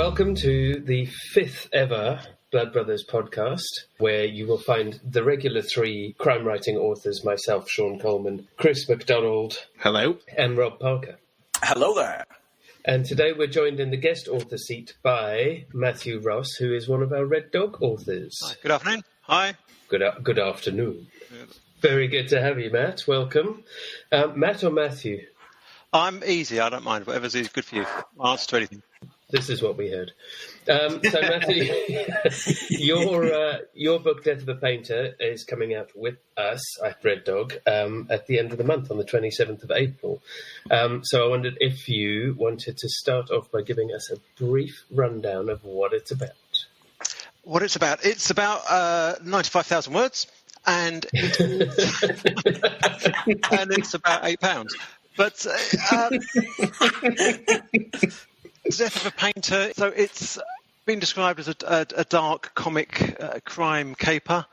Welcome to the 5th ever Blood Brothers podcast, where you will find the regular 3 crime writing authors, myself, Sean Coleman, Chris McDonald. Hello. And Rob Parker. Hello there. And today we're joined in the guest author seat by Matthew Ross, who is one of our Red Dog authors. Hi. Good afternoon. Hi. Good afternoon. Very good to have you, Matt. Welcome. Matt or Matthew? I'm easy. I don't mind. Whatever's good for you. I'll answer to anything. This is what we heard. So, Matthew, your book, Death of a Painter, is coming out with us at Red Dog at the end of the month, on the 27th of April. So I wondered if you wanted to start off by giving us a brief rundown of what it's about. What it's about? It's about 95,000 words, and it's about £8. But Death of a Painter, so it's been described as a dark comic crime caper,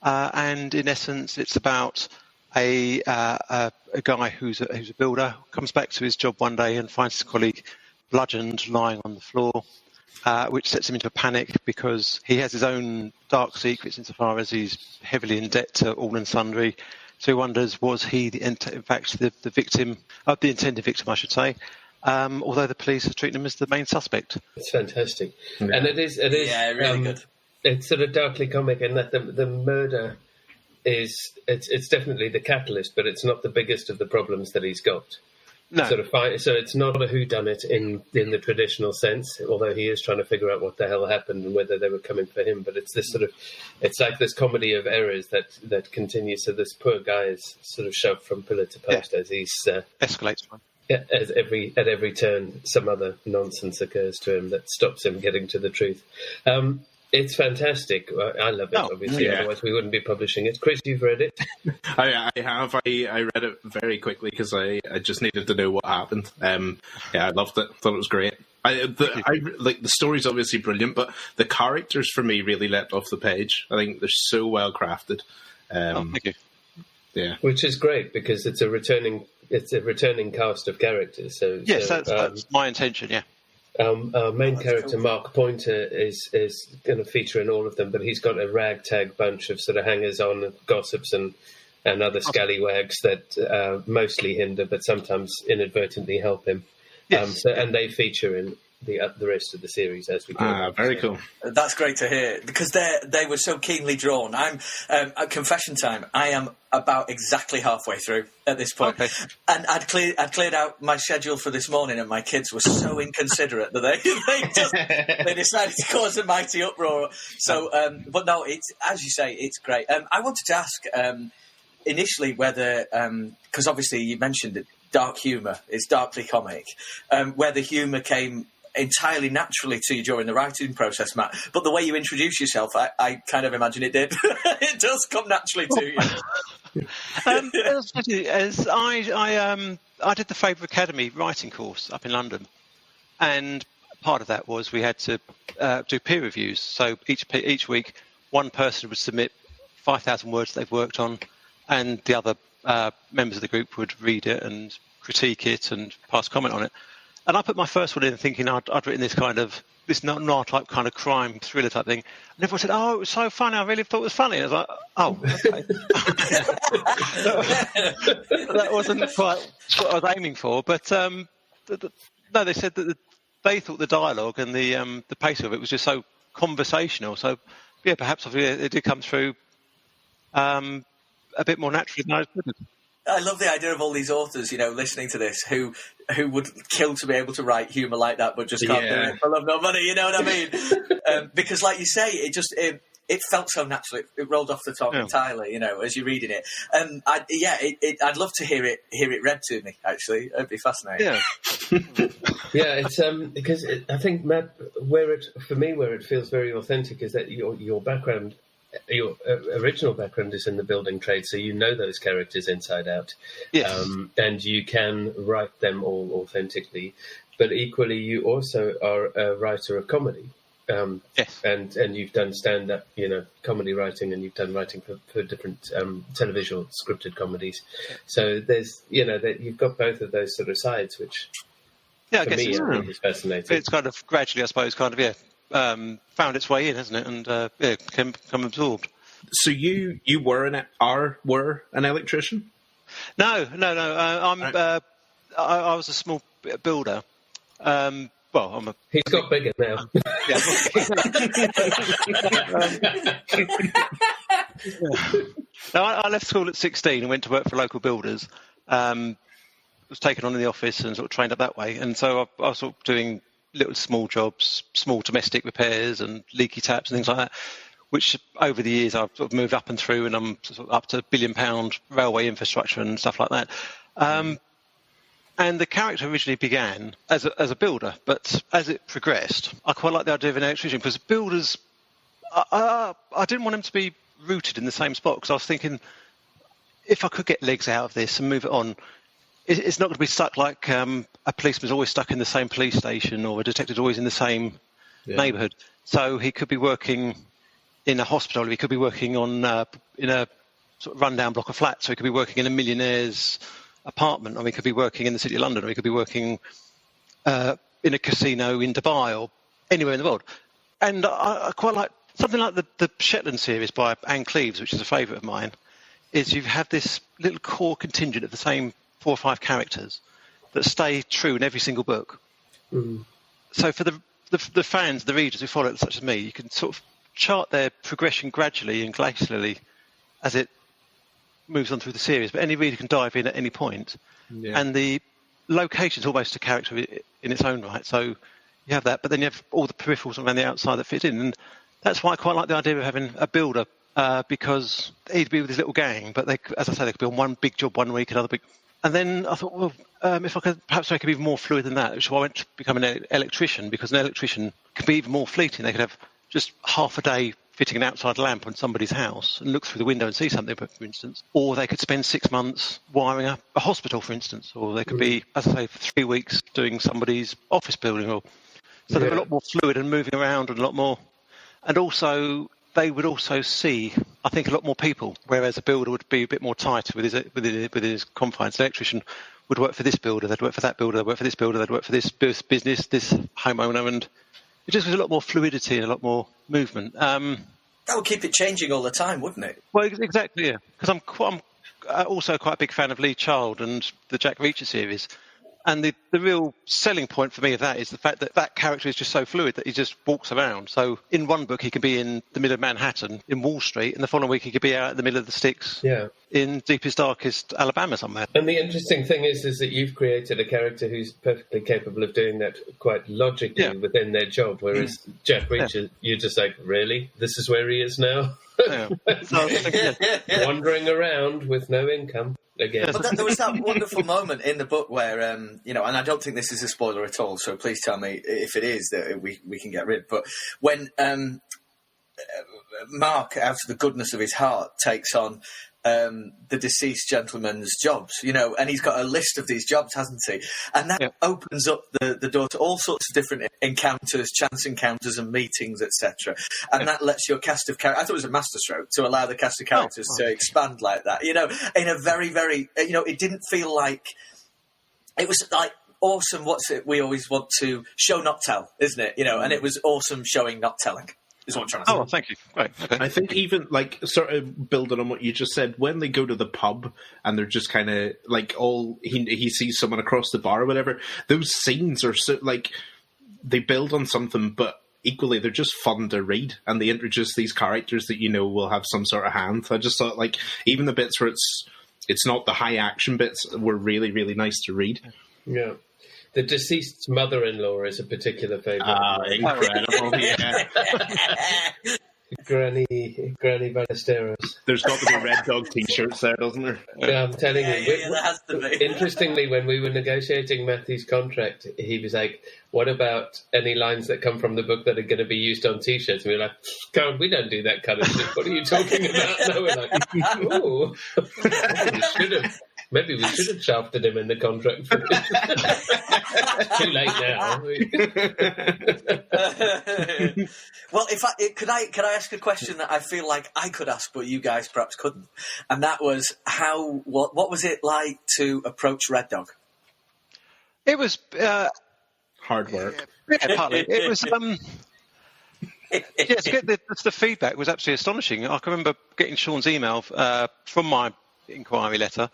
and in essence it's about a guy who's a builder, comes back to his job one day and finds his colleague bludgeoned lying on the floor, which sets him into a panic because he has his own dark secrets insofar as he's heavily in debt to all and sundry. So he wonders, was he in fact the victim, the intended victim, I should say, although the police are treating him as the main suspect. It's fantastic. Yeah. And it is really good. It's sort of darkly comic in that the murder is, it's definitely the catalyst, but it's not the biggest of the problems that he's got. No. So it's not a whodunit in the traditional sense, although he is trying to figure out what the hell happened and whether they were coming for him. But it's this it's like this comedy of errors that continues. So this poor guy is sort of shoved from pillar to post as he's Escalates. at every turn. Some other nonsense occurs to him that stops him getting to the truth. It's fantastic. I love it, obviously. Yeah. Otherwise we wouldn't be publishing it. Chris, you've read it? I have. I read it very quickly because I just needed to know what happened. I loved it. Thought it was great. I like the story's obviously brilliant, but the characters for me really leapt off the page. I think they're so well crafted. Thank you. Yeah, Which is great because it's a returning cast of characters. Yes, that's my intention. Yeah. Our main character, Mark Pointer, is going to feature in all of them, but he's got a ragtag bunch of sort of hangers-on, gossips and other scallywags that mostly hinder, but sometimes inadvertently help him. Yes. And they feature in the rest of the series as we go. very cool. That's great to hear because they were so keenly drawn. I'm at confession time. I am about exactly halfway through at this point, and I'd cleared out my schedule for this morning, and my kids were so inconsiderate that they decided to cause a mighty uproar. So, but no, it's, as you say, it's great. I wanted to ask initially whether, because obviously you mentioned it, dark humour, it's darkly comic, where the humour came entirely naturally to you during the writing process, Matt. But the way you introduce yourself, I kind of imagine it did. It does come naturally to you. As I did the Faber Academy writing course up in London, and part of that was we had to do peer reviews. So each week, one person would submit 5,000 words they've worked on, and the other members of the group would read it and critique it and pass comment on it. And I put my first one in thinking I'd written this noir type kind of crime thriller type thing. And everyone said, "Oh, it was so funny. I really thought it was funny." And I was like, "Oh, okay." That wasn't quite what I was aiming for. But no, they said that they thought the dialogue and the pace of it was just so conversational. So yeah, perhaps it did come through a bit more naturally than I expected. I love the idea of all these authors, listening to this, who would kill to be able to write humour like that, but just can't do it for love nor money. You know what I mean? Because, like you say, it felt so natural. It rolled off the tongue entirely, as you're reading it. I'd love to hear it read to me. Actually, it'd be fascinating. Yeah, it's because I think, Matt, where it feels very authentic is that your background. Your original background is in the building trade, so you know those characters inside out. Yes. And you can write them all authentically. But equally, you also are a writer of comedy. Yes. And you've done stand-up, comedy writing, and you've done writing for different televisual scripted comedies. So there's, that you've got both of those sort of sides, which Yeah, I For guess me, I think it's fascinating. it's kind of gradually, I suppose, found its way in, hasn't it? And become absorbed. So you were an electrician? No. I was a small builder. He's got bigger now. No, I left school at 16 and went to work for local builders. Was taken on in the office and sort of trained up that way. And so I was sort of doing little small jobs, small domestic repairs and leaky taps and things like that, which over the years I've sort of moved up and through, and I'm sort of up to £1 billion railway infrastructure and stuff like that. And the character originally began as a builder, but as it progressed, I quite like the idea of an electrician, because builders, I didn't want them to be rooted in the same spot, because I was thinking, if I could get legs out of this and move it on, it's not going to be stuck like a policeman's always stuck in the same police station, or a detective's always in the same neighbourhood. So he could be working in a hospital, or he could be working in a sort of rundown block of flats, so he could be working in a millionaire's apartment, or he could be working in the City of London, or he could be working in a casino in Dubai, or anywhere in the world. And I quite like something like the Shetland series by Anne Cleeves, which is a favourite of mine, is you have this little core contingent of the same 4 or 5 characters that stay true in every single book. So for the fans, the readers who follow it, such as me, you can sort of chart their progression gradually and glacially as it moves on through the series, but any reader can dive in at any point. And the location's almost a character in its own right, so you have that, but then you have all the peripherals around the outside that fit in, and that's why I quite like the idea of having a builder, because he'd be with his little gang, but they, as I say, they could be on one big job one week, another big. And then I thought, well, if I could perhaps make it even more fluid than that, which is why I went to become an electrician, because an electrician could be even more fleeting. They could have just half a day fitting an outside lamp on somebody's house and look through the window and see something, for instance. Or they could spend 6 months wiring up a hospital, for instance. Or they could be, as I say, for 3 weeks doing somebody's office building. So they're a lot more fluid and moving around and a lot more. And also, they would also see, I think, a lot more people, whereas a builder would be a bit more tight within his confines. The electrician would work for this builder, they'd work for that builder, they'd work for this builder, they'd work for this business, this homeowner, and it just was a lot more fluidity and a lot more movement. That would keep it changing all the time, wouldn't it? Well, exactly, yeah. Because I'm also quite a big fan of Lee Child and the Jack Reacher series. And the real selling point for me of that is the fact that that character is just so fluid that he just walks around. So in one book, he can be in the middle of Manhattan, in Wall Street, and the following week he could be out in the middle of the sticks in deepest, darkest Alabama somewhere. And the interesting thing is that you've created a character who's perfectly capable of doing that quite logically within their job, whereas Jack Reacher, you're just like, really? This is where he is now? Wandering around with no income. Again. But there was that wonderful moment in the book where, and I don't think this is a spoiler at all, so please tell me if it is that we can get rid. But when Mark, out of the goodness of his heart, takes on the deceased gentleman's jobs, and he's got a list of these jobs, hasn't he? And that opens up the door to all sorts of different encounters, chance encounters and meetings, etc. And that lets your cast of characters, I thought it was a masterstroke to allow the cast of characters to expand like that, in a very, very, it didn't feel like, it was like awesome, what's it, we always want to show, not tell, isn't it? And it was awesome showing, not telling. Is what I'm trying to say. Oh, thank you. Right. Okay. I think even, sort of building on what you just said, when they go to the pub and they're just kind of, he sees someone across the bar or whatever, those scenes are so, they build on something, but equally they're just fun to read, and they introduce these characters that will have some sort of hand. I just thought, even the bits where it's not the high action bits were really, really nice to read. Yeah. The deceased's mother-in-law is a particular favourite. Incredible, yeah. Granny Ballesteros. There's got to be Red Dog T-shirts there, doesn't there? Yeah, I'm telling you. There has to be. Interestingly, when we were negotiating Matthew's contract, he was like, what about any lines that come from the book that are going to be used on T-shirts? And we were like, God, we don't do that kind of stuff. What are you talking about? No, we're like, ooh. Maybe we should have shafted him in the contract for this. Too late now. Well, could I ask a question that I feel like I could ask, but you guys perhaps couldn't? And that was what was it like to approach Red Dog? It was hard work. Yeah, partly. It was. To get the feedback was absolutely astonishing. I can remember getting Sean's email from my inquiry letter.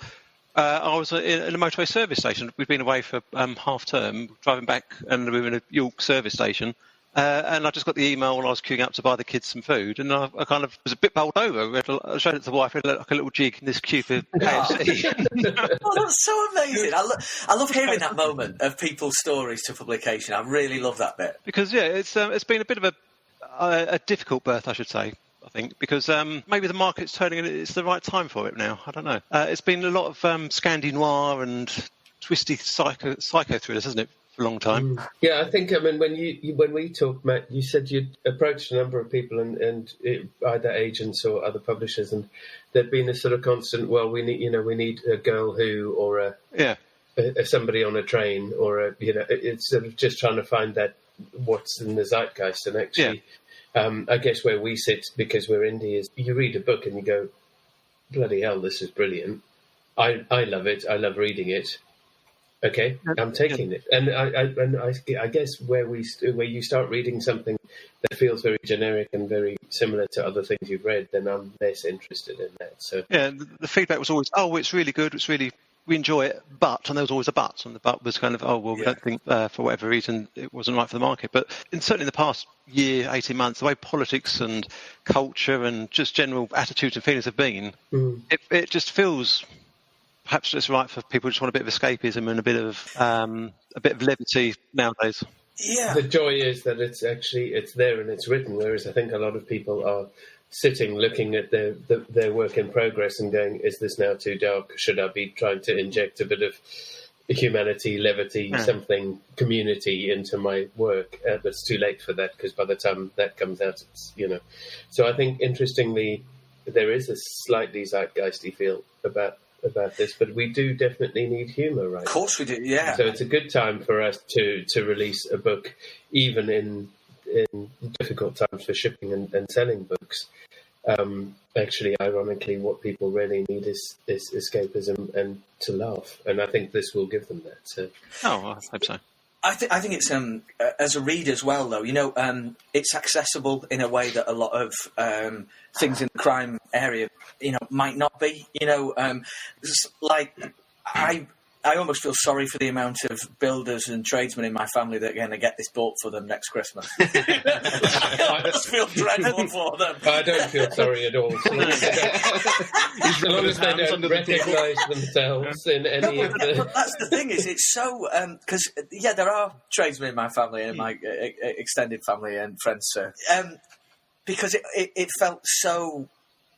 I was in a motorway service station. We'd been away for half term, driving back, and we were in a York service station. And I just got the email while I was queuing up to buy the kids some food, and I kind of was a bit bowled over. I showed it to the wife, like a little jig in this queue for KFC. Oh, that's so amazing! I love hearing that moment of people's stories to publication. I really love that bit. Because it's been a bit of a difficult birth, I should say. I think because maybe the market's turning and it's the right time for it now. I don't know. It's been a lot of Scandi noir and twisty psycho thrillers, hasn't it? For a long time. Yeah, I think, when we talked, Matt, you said you'd approached a number of people and either agents or other publishers, and there'd been a sort of constant, well, we need a girl who, or somebody on a train, or it's sort of just trying to find that what's in the zeitgeist. And actually, I guess where we sit, because we're indie, is you read a book and you go, bloody hell, this is brilliant. I love it. I love reading it. Okay, I'm taking it, and I guess where you start reading something that feels very generic and very similar to other things you've read, then I'm less interested in that. So the feedback was always, oh, it's really good, we enjoy it, but, and there was always a but, and the but was kind of, oh, well, we don't think for whatever reason it wasn't right for the market. But certainly in the past year, 18 months, the way politics and culture and just general attitudes and feelings have been, it just feels. Perhaps it's right for people who just want a bit of escapism and a bit of levity nowadays. Yeah. The joy is that it's there and it's written, whereas I think a lot of people are sitting looking at their work in progress and going, is this now too dark? Should I be trying to inject a bit of humanity, levity, something, community into my work? But it's too late for that, because by the time that comes out, it's, So I think, interestingly, there is a slightly zeitgeisty feel about this, but we do definitely need humour, right? Of course we do, yeah. So it's a good time for us to release a book, even in difficult times for shipping and selling books. Actually, ironically, what people really need is escapism and to laugh, and I think this will give them that. So. Oh, I hope so. I think it's as a reader as well, though. It's accessible in a way that a lot of things in the crime area, might not be. I almost feel sorry for the amount of builders and tradesmen in my family that are going to get this bought for them next Christmas. I almost feel dreadful for them. I don't feel sorry at all. As long as they don't recognise themselves in any of the... But that's the thing, is it's so... Because, there are tradesmen in my family and in my extended family and friends, sir. Because it felt so...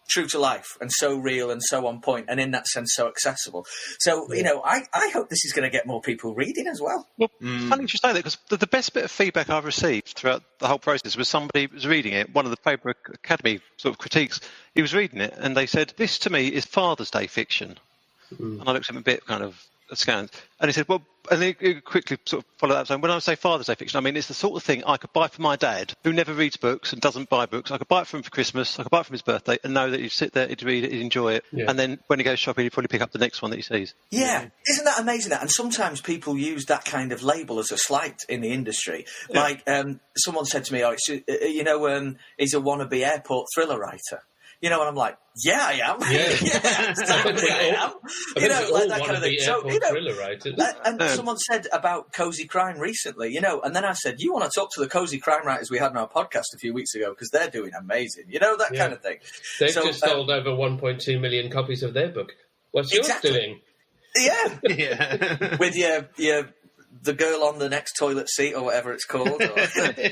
true to life and so real and so on point, and in that sense so accessible. So I hope this is going to get more people reading as well. Well, funny you should say that, because the best bit of feedback I've received throughout the whole process was somebody was reading it. One of the Paper Academy sort of critiques, he was reading it and they said, "This to me is Father's Day fiction." And I looked at him a bit kind of askance, and he said, "Well," and he quickly sort of followed that saying, "When I say Father's Day fiction, I mean it's the sort of thing I could buy for my dad, who never reads books and doesn't buy books. I could buy it for him for Christmas, I could buy it for his birthday, and know that he'd sit there, he'd read it, he'd enjoy it, and then when he goes shopping, he'd probably pick up the next one that he sees." Yeah, isn't that amazing? And sometimes people use that kind of label as a slight in the industry. Like someone said to me, "Oh, it's, he's a wannabe airport thriller writer." And I'm like, yeah, I am. Yeah, totally I am. Like that kind of thing. So, and someone said about cozy crime recently, and then I said, you want to talk to the cozy crime writers we had on our podcast a few weeks ago, because they're doing amazing, that kind of thing. They've just sold over 1.2 million copies of their book. What's yours doing? Yeah. With your the girl on the next toilet seat or whatever it's called.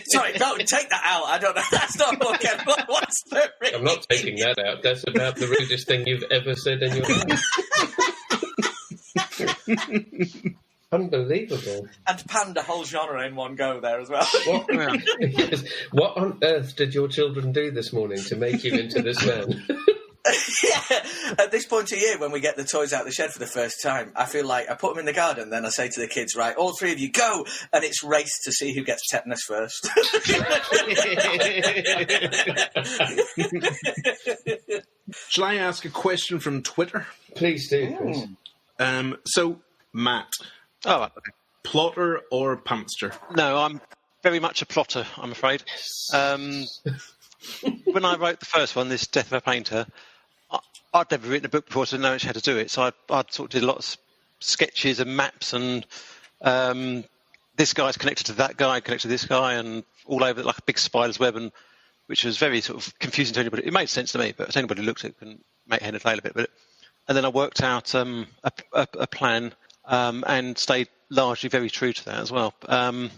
Sorry, no, take that out. I don't know. That's not what what's the ring? I'm not taking that out. That's about the rudest thing you've ever said in your life. Unbelievable. And panned a whole genre in one go there as well. What on earth did your children do this morning to make you into this man? At this point of year, when we get the toys out of the shed for the first time, I feel like I put them in the garden, then I say to the kids, right, all three of you go, and it's race to see who gets tetanus first. Shall I ask a question from Twitter? Please do, Chris. So, Matt. Oh, okay. Plotter or pantster? No, I'm very much a plotter, I'm afraid. When I wrote the first one, this Death of a Painter, I'd never written a book before, so I didn't know how to do it. So I sort of did lots of sketches and maps, and this guy's connected to that guy, connected to this guy, and all over like a big spider's web, and which was very sort of confusing to anybody. It made sense to me, but if anybody looked at it, couldn't make head or tail of it. But and then I worked out a plan and stayed largely very true to that as well. That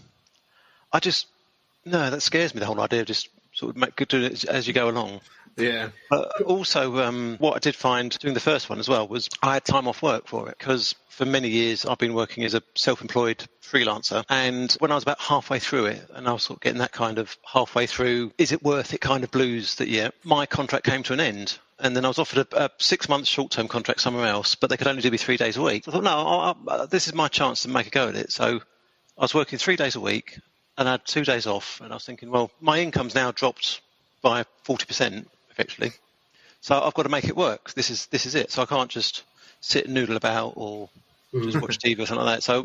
scares me, the whole idea of just sort of doing it as you go along. Yeah. Also, what I did find doing the first one as well was I had time off work for it, because for many years I've been working as a self-employed freelancer, and when I was about halfway through it, and I was sort of getting that kind of halfway through, is it worth it kind of blues, that my contract came to an end. And then I was offered a 6-month short-term contract somewhere else, but they could only do me 3 days a week. I thought, no, this is my chance to make a go at it. So I was working 3 days a week, and I had 2 days off, and I was thinking, well, my income's now dropped by 40%, effectively. So I've got to make it work. This is it. So I can't just sit and noodle about or just watch TV or something like that. So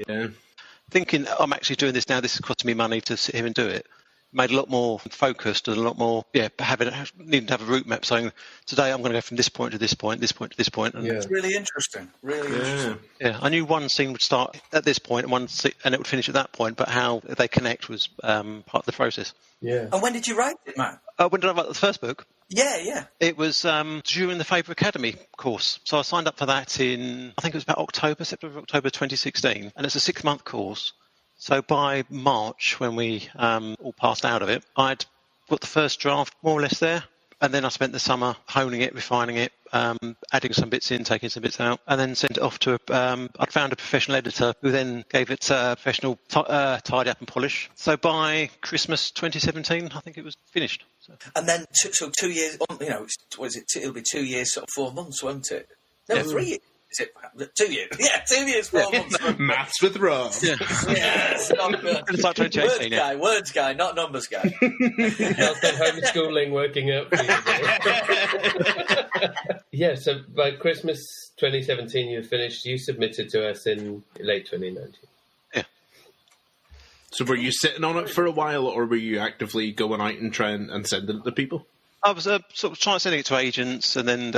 thinking I'm actually doing this now, this is costing me money to sit here and do it, made a lot more focused and a lot more, needing to have a route map saying, today I'm going to go from this point to this point, this point to this point. And it's really interesting. Interesting. Yeah, I knew one scene would start at this point and it would finish at that point, but how they connect was part of the process. Yeah. And when did you write it, Matt? When did I write the first book? Yeah. It was during the Faber Academy course. So I signed up for that in, I think it was about September, October 2016. And it's a 6-month course. So by March, when we all passed out of it, I'd got the first draft more or less there. And then I spent the summer honing it, refining it, adding some bits in, taking some bits out, and then sent it off to I'd found a professional editor who then gave it a professional tidy up and polish. So by Christmas 2017, I think it was finished. So. And then, so 2 years, it'll be 2 years, sort of 4 months, won't it? No, 3 years. Is it 2 years? Yeah, 2 years, 4 months. Maths with Rob. Yeah. Yes, not good. It's like 2018, words guy, not numbers guy. Homeschooling working out for you. Yeah, so by Christmas 2017 you finished, you submitted to us in late 2019. Yeah. So were you sitting on it for a while, or were you actively going out and trying and sending it to people? I was sort of trying sending it to agents, and then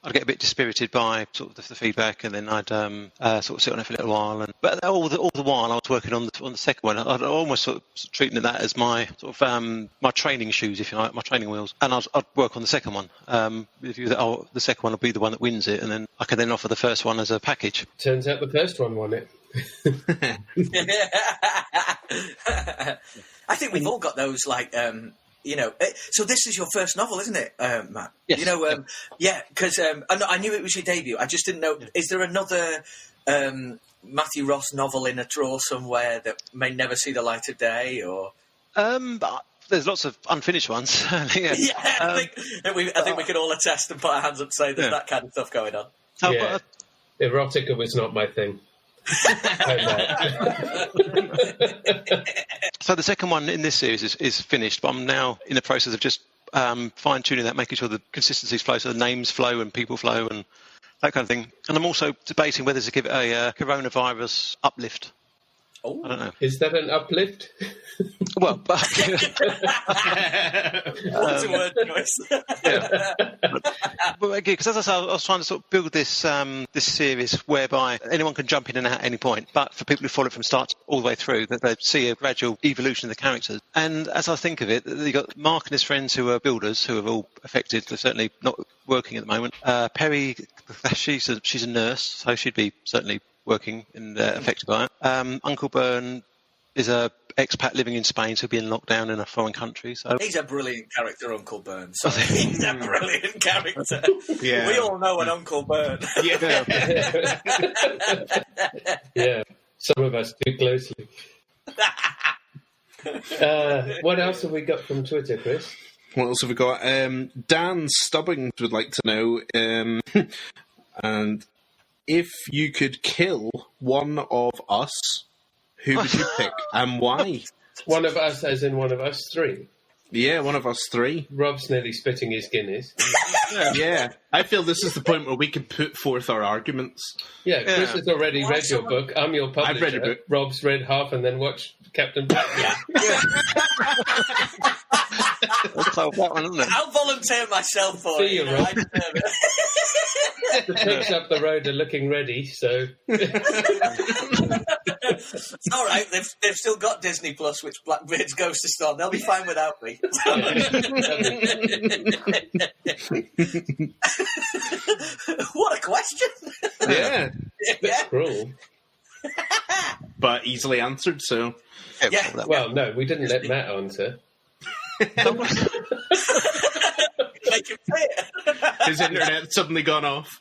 I'd get a bit dispirited by sort of the feedback, and then I'd sort of sit on it for a little while. But all the while I was working on the second one, I'd almost sort of treating that as my sort of my training shoes, if you like, my training wheels. And I'd work on the second one. With the view that the second one will be the one that wins it, and then I can then offer the first one as a package. Turns out the first one won it. I think we've all got those, like. So this is your first novel, isn't it, Matt? Yes. Because I knew it was your debut. I just didn't know. Yeah. Is there another Matthew Ross novel in a drawer somewhere that may never see the light of day, or? There's lots of unfinished ones. I think we can all attest and put our hands up and say there's that kind of stuff going on. Erotica was not my thing. So the second one in this series is finished, but I'm now in the process of just fine-tuning that, making sure the consistencies flow, so the names flow and people flow and that kind of thing. And I'm also debating whether to give it a coronavirus uplift. Oh, I don't know. Is that an uplift? Well, what's a word choice? But again, because as I said, I was trying to sort of build this this series whereby anyone can jump in and out at any point, but for people who follow it from start all the way through, that they see a gradual evolution of the characters. And as I think of it, you've got Mark and his friends who are builders, who have all affected. They're certainly not working at the moment. Perry, she's a nurse, so she'd be certainly working and affected by it. Uncle Bern is a expat living in Spain, so he'll be in lockdown in a foreign country. So he's a brilliant character, Uncle Bern. So he's a brilliant character. Yeah. We all know an Uncle Bern. Yeah, some of us too closely. What else have we got from Twitter, Chris? What else have we got? Dan Stubbings would like to know, and if you could kill one of us, who would you pick and why? One of us, as in one of us three? Yeah, one of us three. Rob's nearly spitting his Guinness. Yeah, I feel this is the point where we can put forth our arguments. Yeah, Chris has already read your book. I'm your publisher. I've read your book. Rob's read half and then watched Captain Black. Let's solve that one, isn't it? I'll volunteer myself for See it. you, Rob. The pigs up the road are looking ready, so... It's all right. They've still got Disney Plus, which Blackbeard's Ghost is on. They'll be fine without me. What a question! Yeah, That's cruel. but easily answered. So Yeah. Well, no, we didn't let Matt answer. Make him say it. his internet suddenly gone off.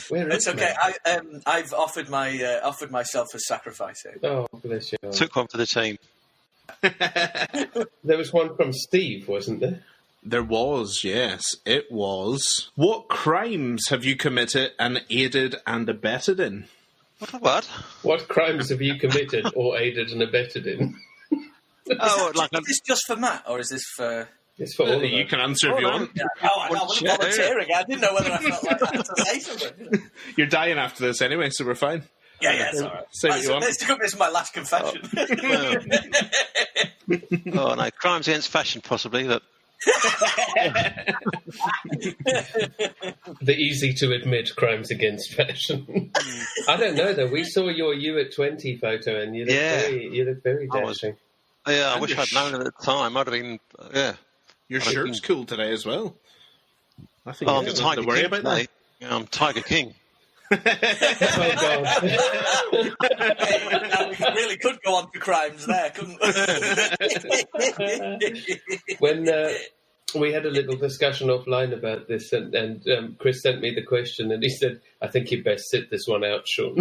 Where is It's okay. Matt? I've offered myself as sacrifice here. Oh, bless you. Took one for the team. There was one from Steve, wasn't there? There was, yes, it was. What crimes have you committed and aided and abetted in? What? What crimes have you committed or aided and abetted in? Oh, like Is this just for Matt, or is this for... It's for all of You us. can answer if you want. I wasn't volunteering. I didn't know whether I felt like I had to say something. You're dying after this anyway, so we're fine. Yeah, it's all right. Say what you want. This is my last confession. Oh no, crimes against fashion possibly, but The easy to admit crimes against fashion. I don't know though. We saw your you at 20 photo, and you look very I was- dashing. yeah, I And wish your I'd known at the time. I'd have been, Your shirt's cool today as well. I think Oh, you I'm don't have Tiger to worry King about today. Yeah, I'm Tiger King. Oh God! Now we really could go on to crimes there, couldn't we? When we had a little discussion offline about this, and Chris sent me the question, and he said, "I think you best sit this one out, Sean."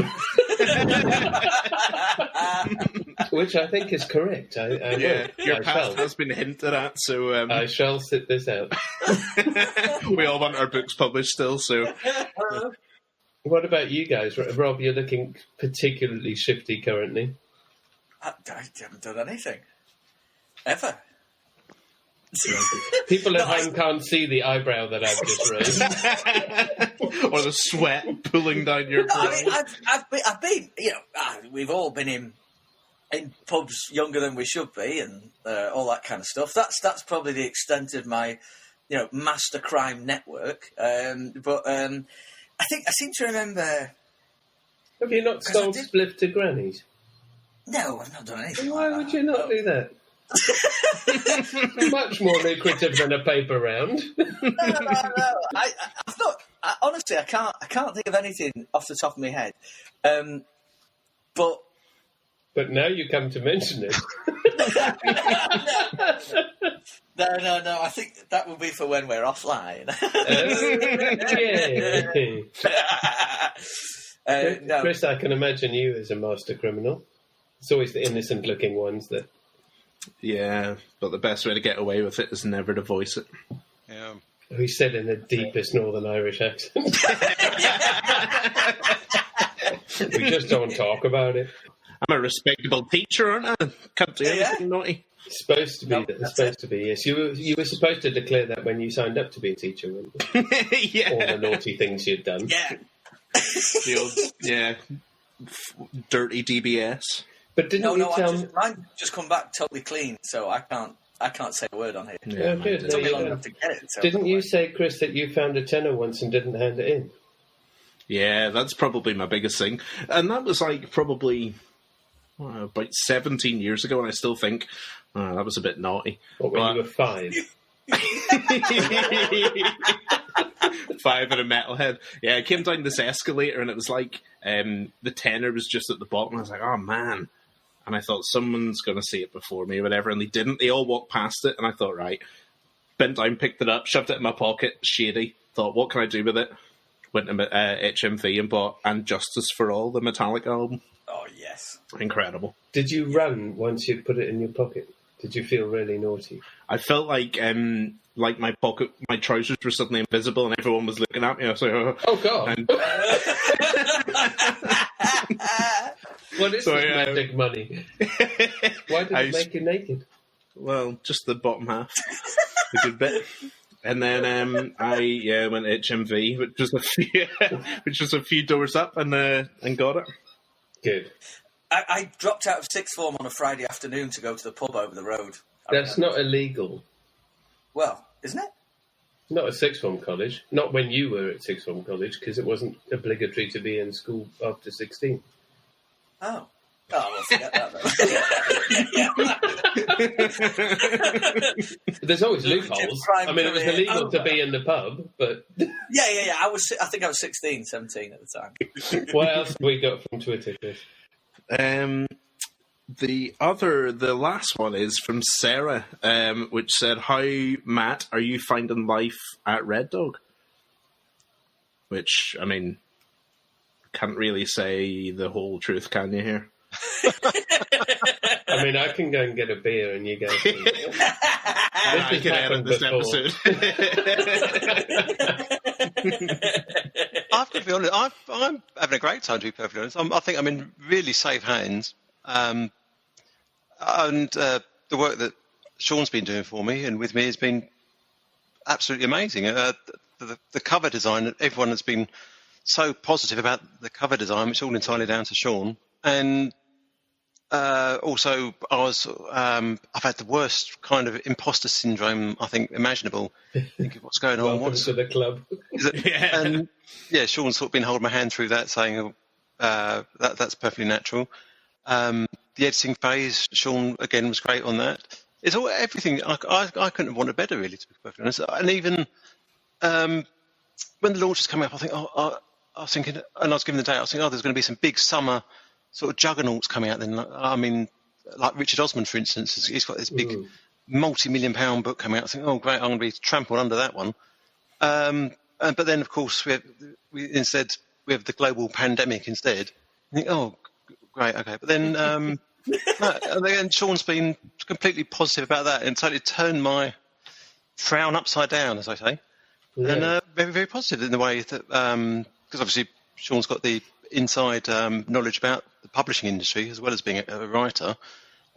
Which I think is correct. I Yeah, will. your I past shall. has been hinted at, so I shall sit this out. we all want our books published still, so... What about you guys? Rob, you're looking particularly shifty currently. I haven't done anything. Ever. People at home can't see the eyebrow that I've just raised. or the sweat pulling down your No, I brow. mean, I've been, we've all been in pubs younger than we should be, and all that kind of stuff. That's probably the extent of my, master crime network. But I seem to remember. Have you not sold spliff to grannies? No, I've not done anything. Why like would that. you not do that? Much more lucrative than a paper round. No. I've not. Honestly, I can't think of anything off the top of my head. But now you come to mention it. No. I think that will be for when we're offline. No. Chris, I can imagine you as a master criminal. It's always the innocent-looking ones that... Yeah, but the best way to get away with it is never to voice it. Yeah. He said in the deepest Northern Irish accent. We just don't talk about it. I'm a respectable teacher, aren't I? Can't do anything naughty. It's supposed to be. No, It's supposed to be. Yes, you were supposed to declare that when you signed up to be a teacher. Weren't you? Yeah. All the naughty things you'd done. Yeah. The old, dirty DBS. But didn't you tell me? Mine just come back totally clean, so I can't say a word on here. Yeah, good. It took me There you long go. enough to get it. So Didn't you say, Chris, that you found a tenner once and didn't hand it in? Yeah, that's probably my biggest thing. And that was probably about 17 years ago, and I still think that was a bit naughty. Or when you were 5? 5 and a metalhead. Yeah, I came down this escalator, and it was the tenner was just at the bottom. I was like, oh, man. And I thought, someone's going to see it before me or whatever, and they didn't. They all walked past it, and I thought, right. Bent down, picked it up, shoved it in my pocket, shady. Thought, what can I do with it? Went to HMV and bought And Justice for All, the Metallic album. Oh, yes. Incredible. Did you run once you put it in your pocket? Did you feel really naughty? I felt like my trousers were suddenly invisible and everyone was looking at me. I was like, Oh, God. And What is So, this yeah. magic money? Why did it make you naked? well, just the bottom half. The good bit. And then I went to HMV, which was a few doors up, and got it. Good. I dropped out of sixth form on a Friday afternoon to go to the pub over the road. That's not illegal. Well, isn't it? Not at sixth form college. Not when you were at sixth form college, because it wasn't obligatory to be in school after 16. Oh. Oh, well, forget that then. There's always loopholes. I mean, it was illegal to be in the pub, but... Yeah. I think I was 16, 17 at the time. What else have we got from Twitter, Chris? The last one is from Sarah, which said, "How, Matt, are you finding life at Red Dog?" Which, I mean, can't really say the whole truth, can you, here? I mean, I can go and get a beer and you go... I can edit this episode. I've got to be honest, I'm having a great time, to be perfectly honest. I think I'm in really safe hands. And the work that Sean's been doing for me and with me has been absolutely amazing. The cover design, everyone has been so positive about the cover design. It's all entirely down to Sean. And also, I've had the worst kind of imposter syndrome, I think, imaginable. Thinking, what's going on? Welcome to the club. Yeah. And yeah, Sean's sort of been holding my hand through that, saying that's perfectly natural. The editing phase, Sean again was great on that. It's all everything. I couldn't have wanted better, really, to be perfectly honest. And even when the launch was coming up, I think I was thinking, and I was given the date, I was thinking, there's going to be some big summer sort of juggernauts coming out. Then, I mean, like Richard Osman, for instance, he's got this big multi-million-pound book coming out. I think, oh great, I'm going to be trampled under that one. But then, of course, we instead we have the global pandemic instead. I think, oh, great, okay. But then, and then Sean's been completely positive about that and totally turned my frown upside down, as I say. Yeah. And very, very positive in the way that, because obviously Sean's got the inside knowledge about the publishing industry as well as being a writer,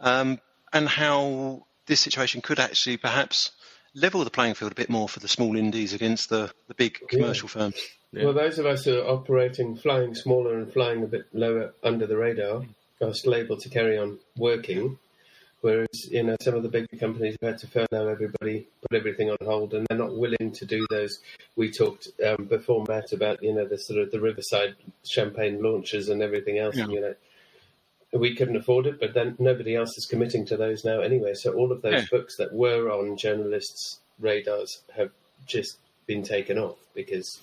and how this situation could actually perhaps level the playing field a bit more for the small indies against the big commercial firms. Yeah. Well, those of us who are flying smaller and flying a bit lower under the radar are still able to carry on working, whereas, some of the bigger companies have had to furlough everybody, put everything on hold, and they're not willing to do those. We talked before, Matt, about, the sort of the Riverside champagne launches and everything else, and, we couldn't afford it, but then nobody else is committing to those now anyway. So all of those books that were on journalists' radars have just been taken off because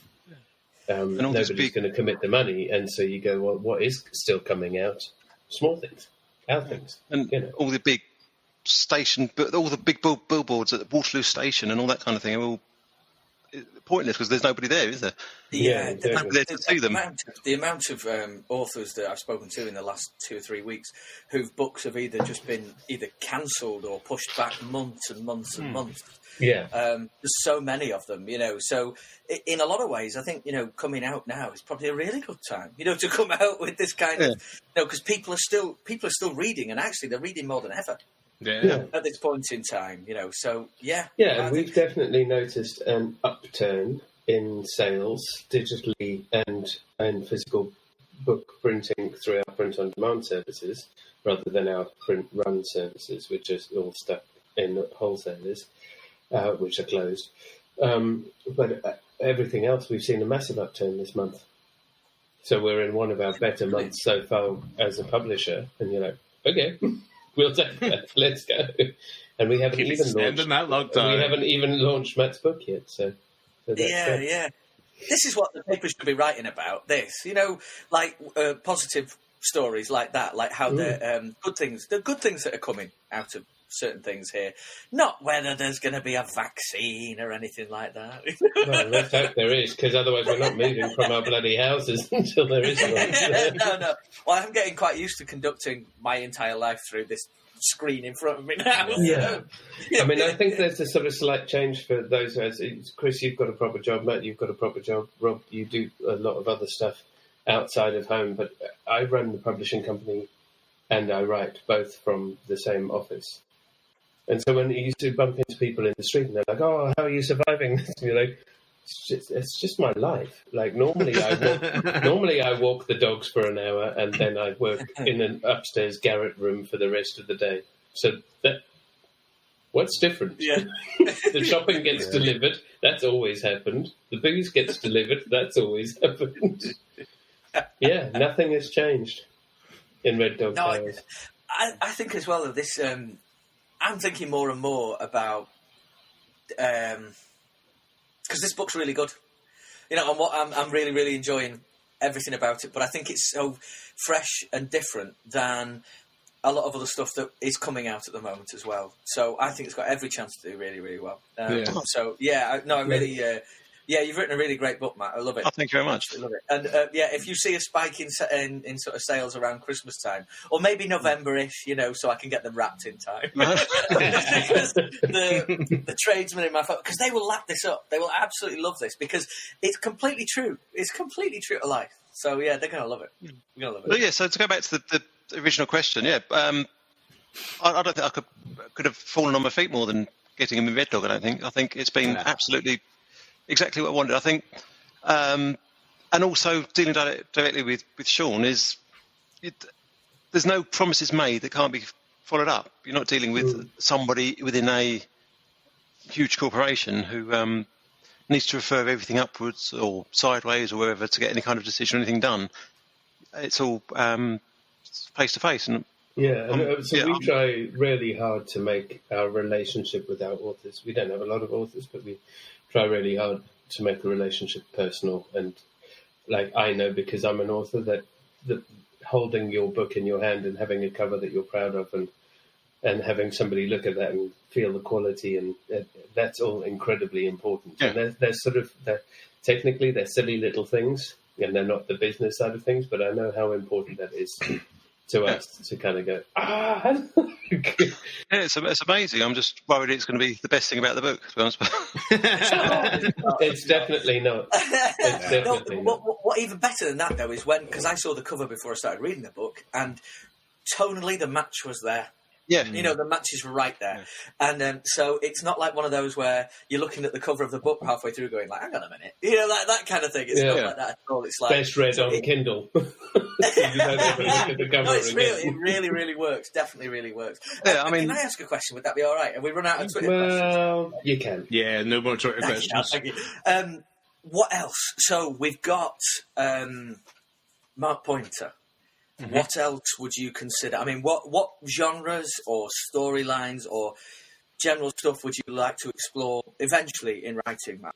nobody's going to commit the money. And so you go, well, what is still coming out? Small things, our things. And all the big all the big billboards at Waterloo Station and all that kind of thing are all pointless because there's nobody there, is there? Yeah, the amount of authors that I've spoken to in the last 2 or 3 weeks whose books have either just been cancelled or pushed back months and months and months. Yeah, there's so many of them, So in a lot of ways, I think coming out now is probably a really good time, to come out with this kind of, because people are still reading, and actually they're reading more than ever. Yeah. At this point in time, so yeah. Yeah, we've definitely noticed an upturn in sales digitally and physical book printing through our print-on-demand services rather than our print-run services, which is all stuck in wholesalers, which are closed. But everything else, we've seen a massive upturn this month. So we're in one of our better months so far as a publisher, and you're like, okay. We'll take that. Let's go. And we haven't even launched Matt's book yet. So yeah. This is what the papers should be writing about. This, like positive stories like that, like how they're good things. The good things that are coming out of certain things here, not whether there's going to be a vaccine or anything like that. Well, let's hope there is, because otherwise we're not moving from our bloody houses until there is one. No. Well, I'm getting quite used to conducting my entire life through this screen in front of me now. Yeah. I mean, I think there's a sort of slight change for those who have... Chris, you've got a proper job. Matt, you've got a proper job. Rob, you do a lot of other stuff outside of home, but I run the publishing company and I write both from the same office. And so when you used to bump into people in the street and they're like, "Oh, how are you surviving?" And you're like, it's just my life. Like normally I walk the dogs for an hour and then I work in an upstairs garret room for the rest of the day. So what's different? Yeah. The shopping gets delivered. That's always happened. The booze gets delivered. That's always happened. Yeah, nothing has changed in Red Dog Tales. I think as well that this. I'm thinking more and more about because this book's really good, and what I'm really, really enjoying everything about it. But I think it's so fresh and different than a lot of other stuff that is coming out at the moment as well. So I think it's got every chance to do really, really well. So I really. You've written a really great book, Matt. I love it. Oh, thank you very much. I love it. And if you see a spike in sort of sales around Christmas time, or maybe November-ish, so I can get them wrapped in time. the tradesmen in my phone, because they will lap this up. They will absolutely love this because it's completely true. It's completely true to life. So they're going to love it. They're going to love it. Well, so to go back to the original question, I don't think I could have fallen on my feet more than getting him in Red Dog. I think it's been absolutely. Exactly what I wanted. I think, and also dealing directly with Sean there's no promises made that can't be followed up. You're not dealing with somebody within a huge corporation who needs to refer everything upwards or sideways or wherever to get any kind of decision or anything done. It's all face to face. And we try really hard to make our relationship with our authors. We don't have a lot of authors, but we try really hard to make the relationship personal. And I know because I'm an author that holding your book in your hand and having a cover that you're proud of and having somebody look at that and feel the quality, and that's all incredibly important. Yeah. And there's technically they're silly little things and they're not the business side of things, but I know how important that is to us to kind of go, it's amazing. I'm just worried it's going to be the best thing about the book, to be honest. It's definitely not. It's definitely not. What even better than that, though, is because I saw the cover before I started reading the book, and tonally the match was there. Yeah. The match is right there. Yeah. And so it's not like one of those where you're looking at the cover of the book halfway through going, hang on a minute. That kind of thing. It's not like that at all. It's like... Best read on Kindle. It really, really works. Definitely really works. Can I ask a question? Would that be all right? Have we run out of Twitter questions? Well, you can. Yeah, no more Twitter questions. Thank you. What else? So we've got Mark Pointer. Mm-hmm. What else would you consider? What genres or storylines or general stuff would you like to explore eventually in writing, Matt?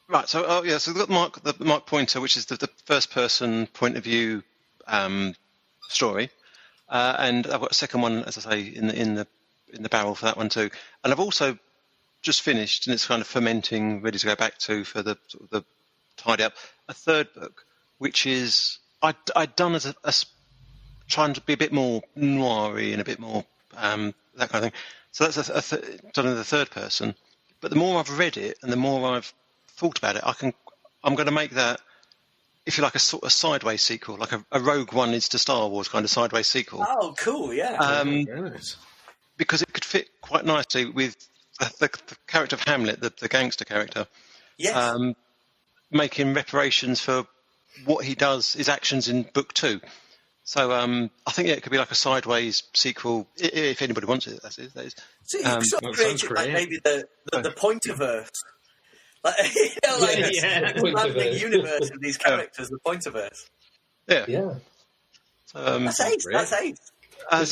Right. So, so we've got the Mark Pointer, which is the first-person point of view story, and I've got a second one, as I say, in the barrel for that one too. And I've also just finished, and it's kind of fermenting, ready to go back to for the tidy up, a third book, which is I'd done as a trying to be a bit more noir-y and a bit more that kind of thing. So that's done in the third person. But the more I've read it and the more I've thought about it, I'm going to make that, if you like, a sort of sideways sequel, like a Rogue One is to Star Wars kind of sideways sequel. Oh, cool! Yeah, because it could fit quite nicely with the character of Hamlet, the gangster character. Yes. Making reparations for what he does, his actions in book 2. So I think it could be like a sideways sequel, if anybody wants it. That is. So you could sort of create maybe the Pointerverse. The universe of these characters, the Pointerverse. Yeah. So, that's ace. That's ace.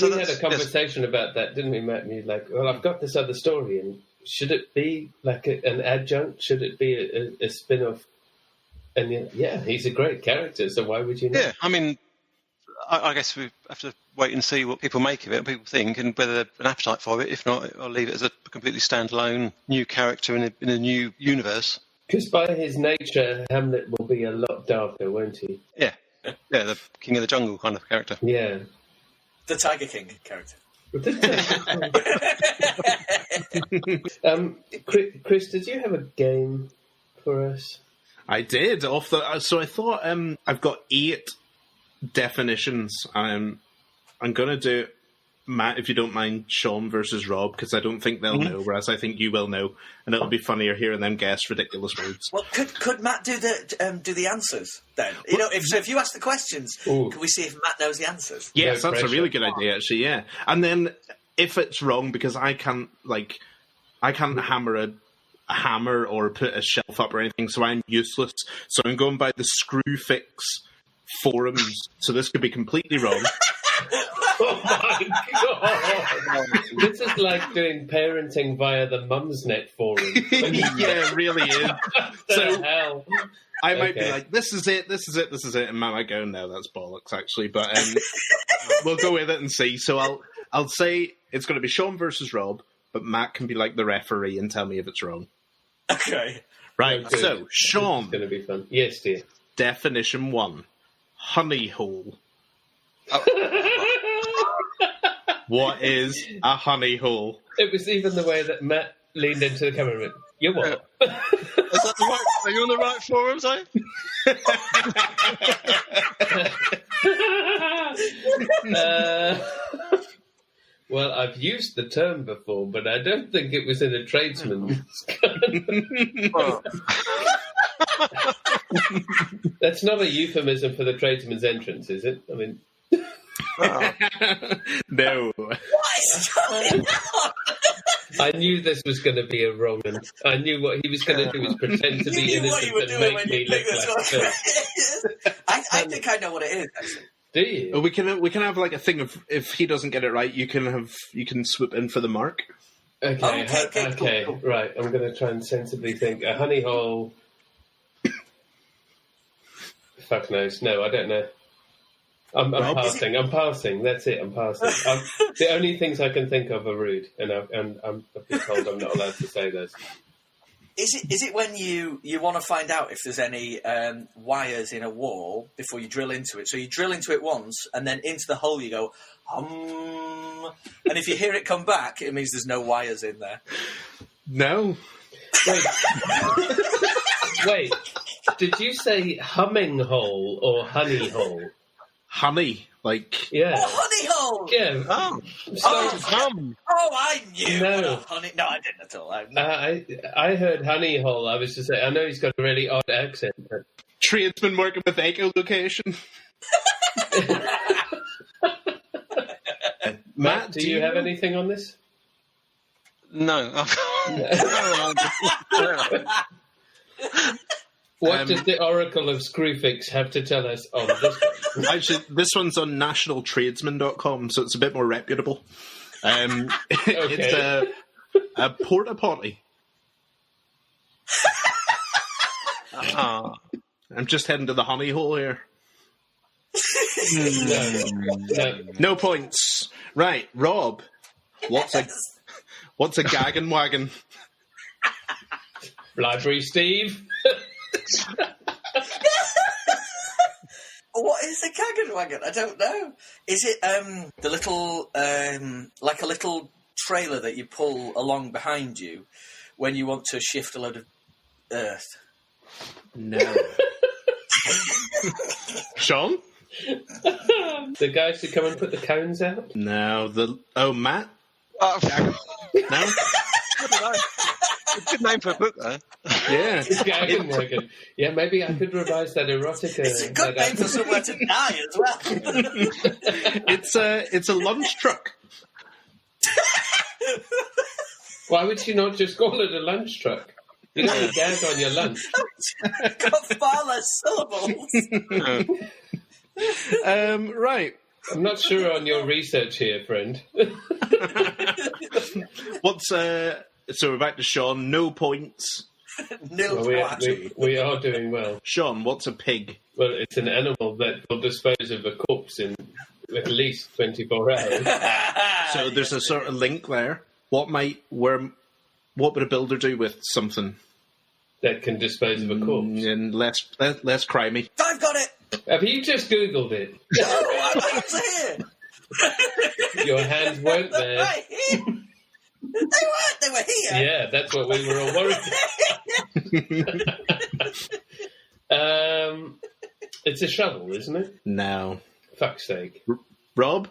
We had a conversation about that, didn't we, Matt? And you're like, well, I've got this other story, and should it be like an adjunct? Should it be a spin-off? And he's a great character, so why would you not? Yeah, I guess we have to wait and see what people make of it, what people think, and whether there's an appetite for it. If not, I'll leave it as a completely standalone new character in a new universe. Because by his nature, Hamlet will be a lot darker, won't he? Yeah, the King of the Jungle kind of character. Yeah. The Tiger King character. Chris, did you have a game for us? I did. So I thought I've got 8 definitions. I'm going to do Matt, if you don't mind, Sean versus Rob, because I don't think they'll know, whereas I think you will know, and it'll be funnier hearing them guess ridiculous words. Well, could Matt do the answers then? You know, if you ask the questions, can we see if Matt knows the answers? Yes, that's a really good idea, actually. Yeah, and then if it's wrong, because I can't hammer a hammer or put a shelf up or anything, so I'm useless. So I'm going by the Screwfix forums. So this could be completely wrong. Oh my god! This is like doing parenting via the Mumsnet forum. Yeah, it really is. So hell? I might be like, this is it, and Matt might go, no, that's bollocks, actually. But we'll go with it and see. So I'll say it's going to be Sean versus Rob, but Matt can be like the referee and tell me if it's wrong. Okay. Right, so, Sean. It's going to be fun. Yes, dear. Definition 1. Honey hole. What is a honey hole? It was even the way that Matt leaned into the camera and went, "You what?" Is that the right? Are you on the right forums, Well, I've used the term before, but I don't think it was in a tradesman. That's not a euphemism for the tradesman's entrance, is it? I mean... No. What is going on? I knew this was going to be a wrong one. I knew what he was going to do was pretend to be innocent and make me look like this. I think I know what it is, actually. Do you? We can have like a thing of, if he doesn't get it right, you can swoop in for the mark. Okay, cool. Right. I'm going to try and sensibly think. A honey hole. Fuck knows. No, I don't know. I'm passing. I'm passing. That's it. I'm passing. The only things I can think of are rude, and I've been told I'm not allowed to say those. Is it when you want to find out if there's any wires in a wall before you drill into it? So you drill into it once, and then into the hole you go, and if you hear it come back, it means there's no wires in there. No. Wait. Did you say humming hole or honey hole? Honey, like... Yeah. Oh, honey hole! Yeah. I knew. No. Honey... No, I didn't at all. I heard honey hole. I was just saying, I know he's got a really odd accent. But... Tradesman working with echolocation. Matt, do you have anything on this? No. What does the Oracle of Screwfix have to tell us on this one? Actually, this one's on nationaltradesman.com, so it's a bit more reputable. It's a porta potty. I'm just heading to the honey hole here. No points. Right, Rob. What's a gaggin' wagon? Library Steve. What is a gaggin' wagon? I don't know. Is it the little like a little trailer that you pull along behind you when you want to shift a load of earth? No. Sean? The guys who come and put the cones out? No. Matt? No? No? I don't know. It's a good name for a book, though. Yeah. Gaggin' wagon. Yeah, maybe I could revise that erotica. It's a good name for somewhere to die as well. It's a lunch truck. Why would you not just call it a lunch truck? You don't gag on your lunch. Got far less syllables. Right. I'm not sure on your research here, friend. So we're back to Sean. No points. We are doing well. Sean, what's a pig? Well, it's an animal that will dispose of a corpse in at least 24 hours. So there's a sort of link there. What would a builder do with something that can dispose of a corpse? And less crimey. I've got it. Have you just Googled it? No, I was here. Your hands weren't there. Right here. They weren't. They were here. Yeah, that's what we were all worried about. It's a shovel, isn't it? No. Fuck's sake. Rob?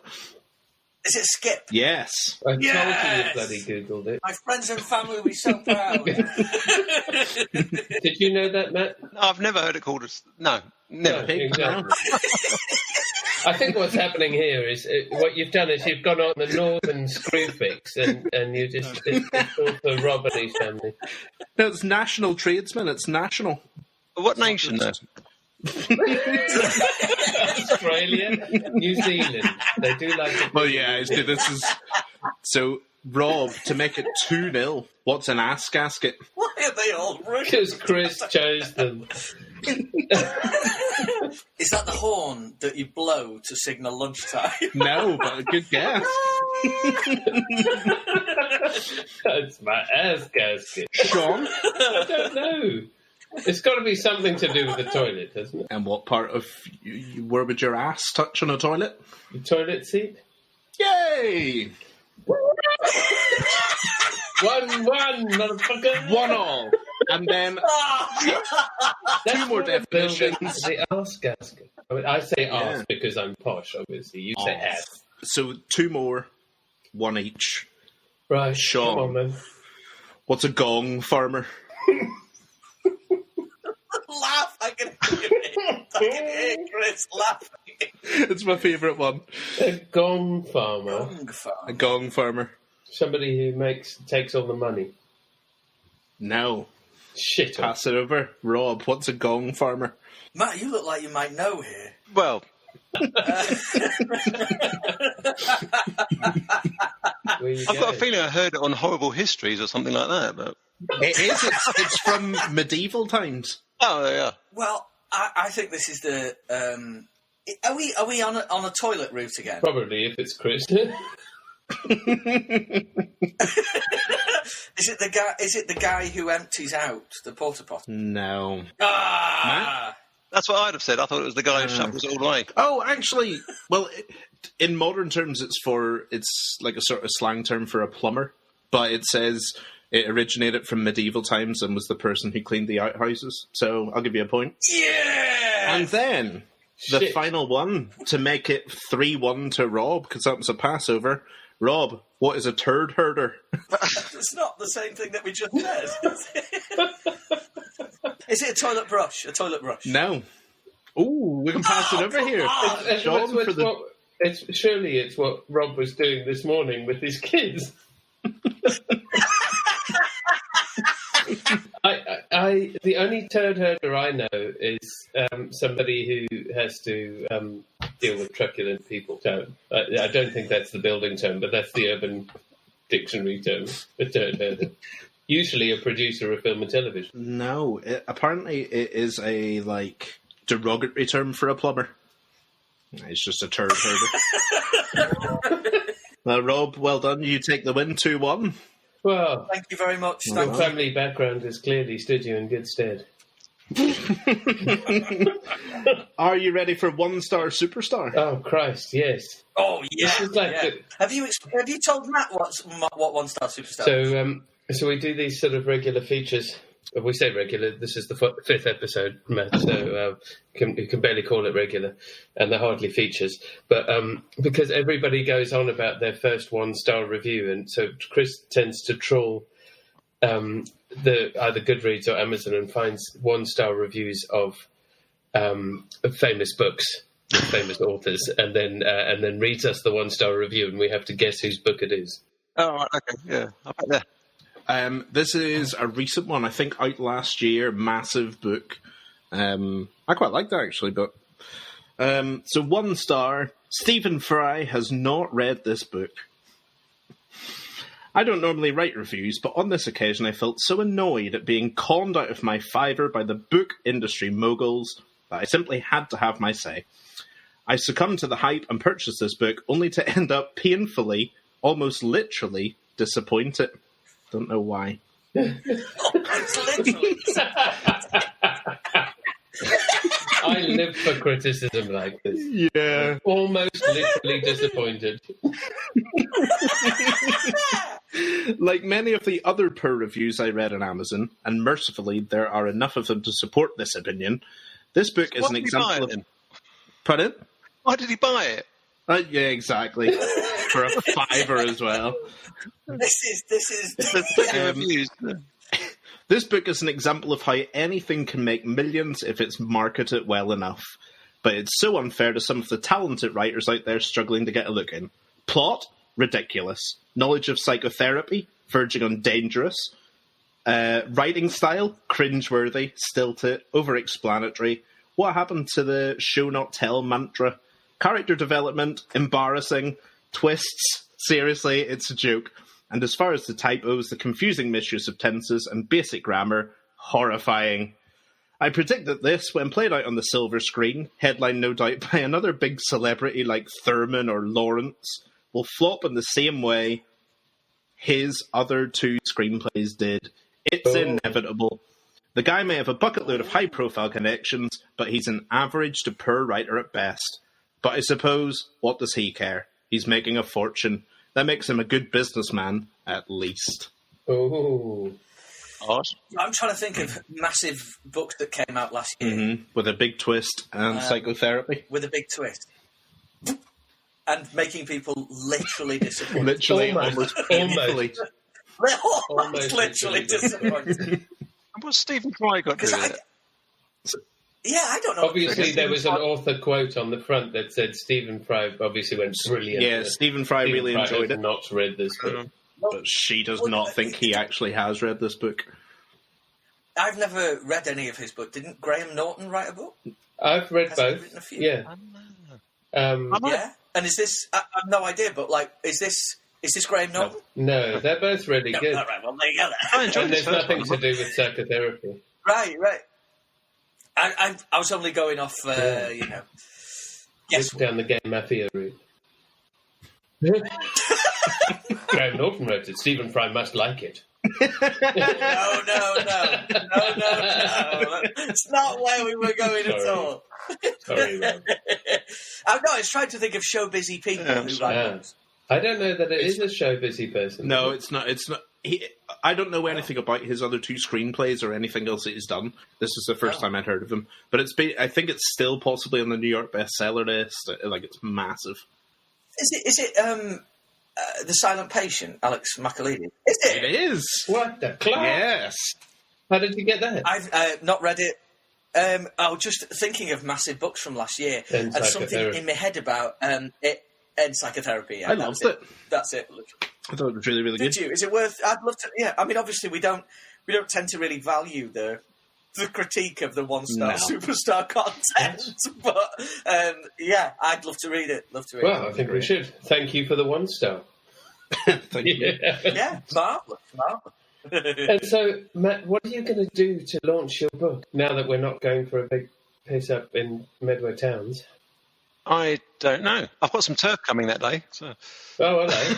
Is it Skip? Yes. I told you Yes! bloody Googled it. My friends and family will be so proud. Did you know that, Matt? No, I've never heard it called no, never. No, exactly. I think what's happening here is what you've done is you've gone on the northern screw fix and you just it's all for Rob and his family. No, it's National Tradesman. It's national. What nation, though? Australia, New Zealand. They do like it. Well, yeah, this is... So, Rob, to make it 2-0, what's an ass gasket? Why are they all rude? Because Chris chose them. Is that the horn that you blow to signal lunchtime? No, but a good guess. That's my ass gasket. Sean? I don't know. It's got to be something to do with the toilet, hasn't it? And what part of... where would your ass touch on a toilet? The toilet seat? Yay! 1-1, motherfucker. 1-1. And then two more definitions. The ass gasket. I mean, I say ass Yeah. because I'm posh, obviously. You say ass. So 2 more, 1 each. Right, Sean. come on, man. What's a gong farmer? Laugh! I can hear Chris laughing. It's my favourite one. A gong farmer. Gong farm. A gong farmer. Somebody who takes all the money. No. Shit. Pass it over. Rob, what's a gong farmer? Matt, you look like you might know here. Well, Where you I've got a going? feeling I heard it on Horrible Histories or something like that. But It is. It's from medieval times. oh, yeah. Well, I think this is the. Are we on a toilet route again? Probably, if it's Chris. Is it the guy who empties out the porta potty? No. Ah! That's what I'd have said. I thought it was the guy who shovels it all away. Oh, actually, well, in modern terms, it's like a sort of slang term for a plumber, but it says it originated from medieval times and was the person who cleaned the outhouses. So I'll give you a point. Yeah! And then the Shit. final one to make it 3-1 to Rob, because that was a Passover. Rob, what is a turd herder? It's not the same thing that we just said. Is it a toilet brush? A toilet brush? No. Ooh, we can pass it over here. Sean, for the... Surely it's what Rob was doing this morning with his kids. The only turd herder I know is somebody who has to deal with truculent people. So, I don't think that's the building term, but that's the urban dictionary term, a turd herder. Usually a producer of film and television. No, apparently it is a, derogatory term for a plumber. It's just a turd herder. Well, Rob, well done. You take the win, 2-1. Well, Thank you very much. your Thank you. family background has clearly stood you in good stead. Are you ready for 1-star superstar? Oh, Christ, yes. Oh yeah. This is like yeah. Have you told Matt what 1-star superstar? is? So we do these sort of regular features. We say regular. This is the 5th episode, Matt. So you can barely call it regular, and they're hardly features. But because everybody goes on about their first 1-star review, and so Chris tends to trawl either Goodreads or Amazon and finds 1-star reviews of famous books with famous authors, and then reads us the 1-star review, and we have to guess whose book it is. Oh, right, okay, yeah. I bet there. This is a recent one, I think, out last year. Massive book. I quite like that, actually. But so 1 star. Stephen Fry has not read this book. I don't normally write reviews, but on this occasion I felt so annoyed at being conned out of my fiver by the book industry moguls that I simply had to have my say. I succumbed to the hype and purchased this book, only to end up painfully, almost literally, disappointed. Don't know why. It's literally. I live for criticism like this. Yeah. Almost literally disappointed. Like many of the other poor reviews I read on Amazon, and mercifully there are enough of them to support this opinion, this book is an example of... Pardon? Why did he buy it? Yeah, exactly. for a £5 as well. This is. This book is an example of how anything can make millions if it's marketed well enough. But it's so unfair to some of the talented writers out there struggling to get a look in. Plot? Ridiculous. Knowledge of psychotherapy? Verging on dangerous. Writing style? Cringeworthy, stilted, over-explanatory. What happened to the show not tell mantra? Character development? Embarrassing. Twists? Seriously, it's a joke. And as far as the typos, the confusing misuse of tenses and basic grammar, horrifying. I predict that this, when played out on the silver screen, headlined no doubt by another big celebrity like Thurman or Lawrence, will flop in the same way his other 2 screenplays did. It's inevitable. The guy may have a bucket load of high-profile connections, but he's an average to poor writer at best. But I suppose, what does he care? He's making a fortune. That makes him a good businessman, at least. Oh. I'm trying to think of massive books that came out last year. Mm-hmm. With a big twist and psychotherapy. With a big twist. And making people literally disappointed. Literally, almost painfully. Almost literally disappointed. And what's Stephen Fry got to do with it? Yeah, I don't know. Obviously, there was an author quote on the front that said Stephen Fry obviously went brilliant. Yeah, Stephen Fry really enjoyed it. Not read this book. But she does not think he actually has read this book. I've never read any of his book. Didn't Graham Norton write a book? I've read Has he both. written a few? Yeah. Yeah. And is this? I have no idea, but like, is this Graham Norton? No, they're both really No, good. all right, well, there you go. And there's nothing to do with psychotherapy. Right. I was only going off, Yes, down the gay mafia route. Graham Norton wrote it. Stephen Fry must like it. No. It's not where we were going at all. Sorry, Rob. I was trying to think of show busy people who write books. I don't know that it is a show busy person. No, it's not. I don't know anything about his other 2 screenplays or anything else that he's done. This is the first time I'd heard of him. But I think it's still possibly on the New York bestseller list. Like, it's massive. Is it The Silent Patient, Alex McAleedy? Is it? It is. What the class? Yes. How did you get that? I've not read it. I was just thinking of massive books from last year and something in my head about it and psychotherapy. Yeah, I loved it. That's it. I thought it was really, really good. Did you? Is it worth? I'd love to. Yeah, I mean, obviously we don't tend to really value the critique of the 1-star superstar content, but I'd love to read it. Well, I think we should. Thank you for the 1-star. Thank you. Yeah, marvelous. And so, Matt, what are you going to do to launch your book now that we're not going for a big piss up in Medway Towns? I don't know. I've got some turf coming that day. So. Oh, hello.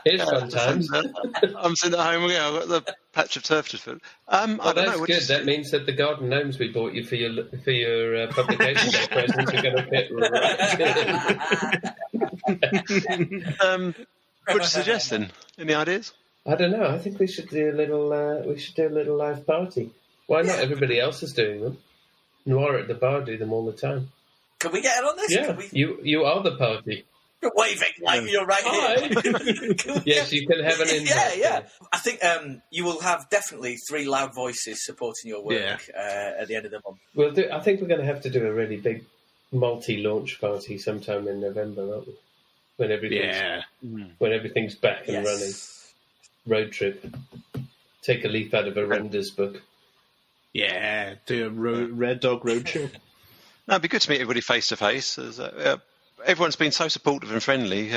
It's fun times. I'm sitting at home again. I've got the patch of turf to fill. I don't that's know. Good. That means that the garden gnomes we bought you for your publication day presents are going to fit right. What are you suggesting? Any ideas? I don't know. I think we should do a little live party. Why not? Everybody else is doing them. Noir at the bar do them all the time. Can we get in on this? Yeah, you are the party. You're waving like you're right here. Yes, you can have an invite. Yeah. I think you will have definitely 3 loud voices supporting your work at the end of the month. I think we're going to have to do a really big multi-launch party sometime in November, aren't we? When everything's back and running. Road trip. Take a leaf out of a Render's book. Yeah, do a Red Dog Road Show. No, it'd be good to meet everybody face to face. Everyone's been so supportive and friendly.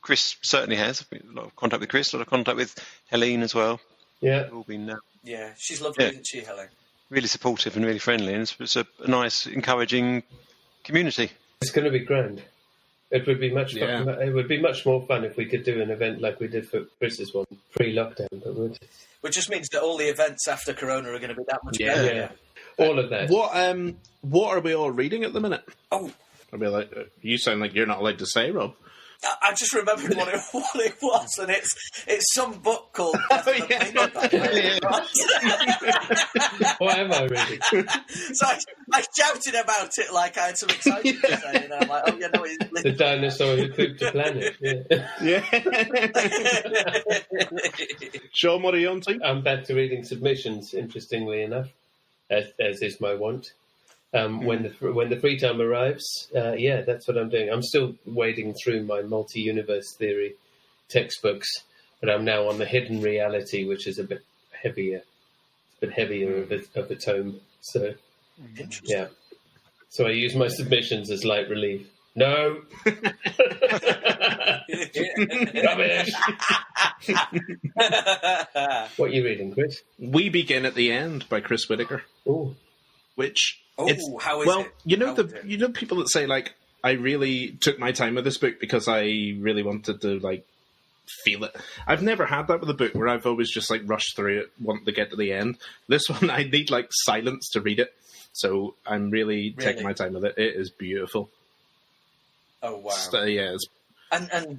Chris certainly has. A lot of contact with Chris, a lot of contact with Helene as well. Yeah. All been, she's lovely, isn't she, Helen? Really supportive and really friendly, and it's a nice, encouraging community. It's going to be grand. It would be much fun. It would be much more fun if we could do an event like we did for Chris's one pre-lockdown. But which just means that all the events after Corona are going to be that much better. Yeah, all of that. What are we all reading at the minute? Oh, I'll be like, you sound like you're not allowed to say, Rob. I just remembered what it was, and it's some book called. What am I reading? So I shouted about it like I had some exciting to say, and I'm like, oh, yeah, no, it's The dinosaur who pooped a planet. Yeah. Sean, what are you on to? I'm back to reading submissions, interestingly enough, as is my wont. When the free time arrives, that's what I'm doing. I'm still wading through my multi-universe theory textbooks, but I'm now on the hidden reality, which is a bit heavier. It's a bit heavier of a tome. So, yeah. So I use my submissions as light relief. No! Rubbish! What are you reading, Chris? We Begin at the End by Chris Whitaker. Oh. Which... how is it? You know people that say, like, I really took my time with this book because I really wanted to, like, feel it. I've never had that with a book where I've always just, like, rushed through it, wanting to get to the end. This one, I need, like, silence to read it. So I'm really taking my time with it. It is beautiful. Oh, wow. Yeah, And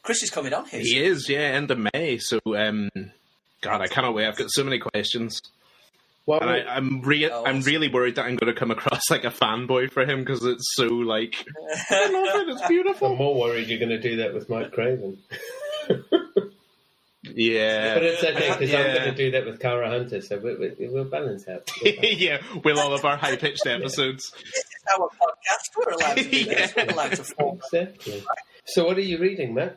Chris is coming on here. He is, end of May. So, God, I cannot wait. I've got so many questions. Well, and I'm really worried that I'm going to come across like a fanboy for him because it's so, like, I love it, it's beautiful. I'm more worried you're going to do that with Mike Craven. Yeah. But it's okay, because I'm going to do that with Cara Hunter, so we'll balance out. Yeah, with all of our high-pitched episodes. This is our podcast. We're allowed to do this. We're allowed to form. Exactly. So what are you reading, Matt?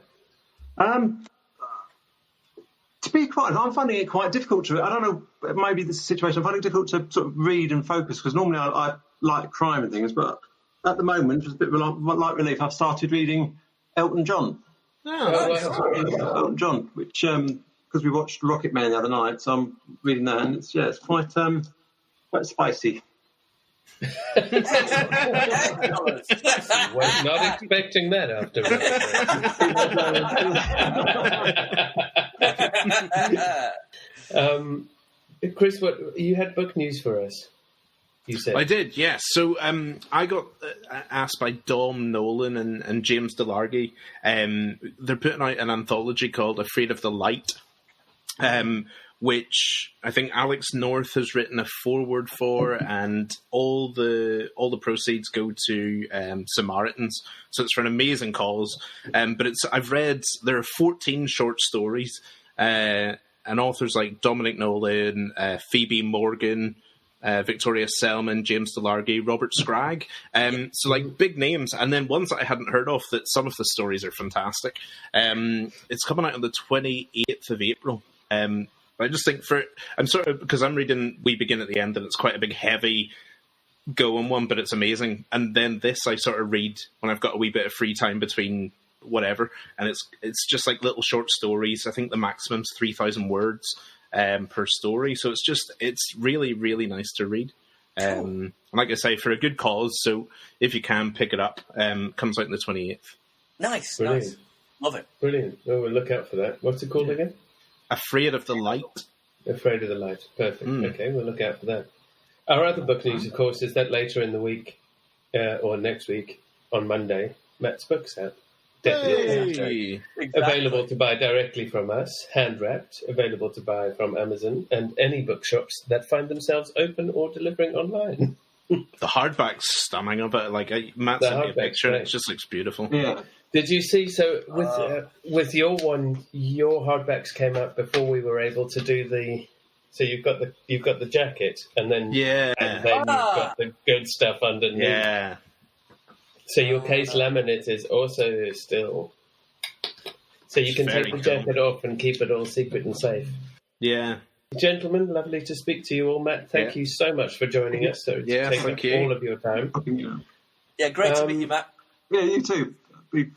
To be quite honest, I'm finding it quite difficult to... I don't know, maybe this is a situation, I'm finding it difficult to sort of read and focus, because normally I like crime and things, but at the moment, just a bit of a light relief, I've started reading Elton John. Elton John, which, because we watched Rocket Man the other night, so I'm reading that, and it's quite spicy. Was not expecting that after Chris, what you had book news for us? You said I did, yes. So I got asked by Dom Nolan and James DeLargy. They're putting out an anthology called "Afraid of the Light," which I think Alex North has written a foreword for, and all the proceeds go to Samaritans. So it's for an amazing cause. But I've read there are 14 short stories, and authors like Dominic Nolan, Phoebe Morgan, Victoria Selman, James DeLargy, Robert Scragg. So like big names, and then ones that I hadn't heard of. That some of the stories are fantastic. It's coming out on the 28th of April. I just think because I'm reading We Begin at the End, and it's quite a big, heavy going one, but it's amazing. And then this I sort of read when I've got a wee bit of free time between whatever, and it's just like little short stories. I think the maximum's 3,000 words per story, so it's really, really nice to read. And like I say, for a good cause, so if you can pick it up, comes out on the 28th. Nice. Love it. Brilliant. Oh, we'll look out for that. What's it called again? Afraid of the Light. Afraid of the Light. Perfect. Okay, we'll look out for that. Our other book news, of course, is that later in the week, or next week, on Monday, Matt's book's out. Definitely. Hey. Available to buy directly from us, hand-wrapped, available to buy from Amazon and any bookshops that find themselves open or delivering online. The hardback's stunning of it. Like Matt sent me a picture, and it just looks beautiful. Yeah. Did you see? So with your one, your hardbacks came out before we were able to do the. So you've got the jacket, and then you've got the good stuff underneath. Yeah. So your case laminate is also still. So you can take the jacket off and keep it all secret and safe. Yeah. Gentlemen, lovely to speak to you all. Matt, thank you so much for joining us. So thank you. All of your time. Yeah, great to meet you, Matt. Yeah, you too. Be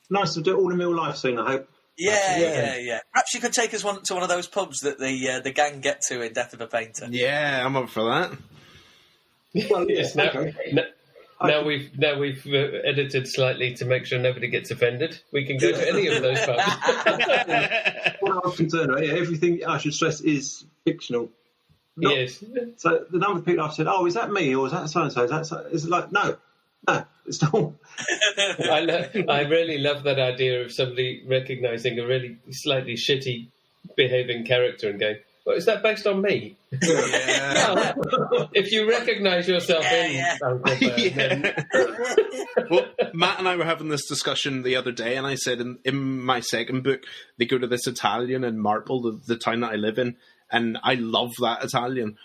nice to do it all in real life soon, I hope. Yeah. Perhaps you could take us to one of those pubs that the gang get to in Death of a Painter. Yeah, I'm up for that. Well, yes. Now we've edited slightly to make sure nobody gets offended. We can go to any of those pubs. What I was concerned about, everything I should stress is fictional. Yes. So the number of people I've said, "Oh, is that me or is that so and so?" It's like no, it's not. I really love that idea of somebody recognising a really slightly shitty behaving character and going, Well, is that based on me? Yeah. Well, if you recognise yourself Uncle Ben, then... Well, Matt and I were having this discussion the other day, and I said in my second book, they go to this Italian in Marple, the town that I live in, and I love that Italian.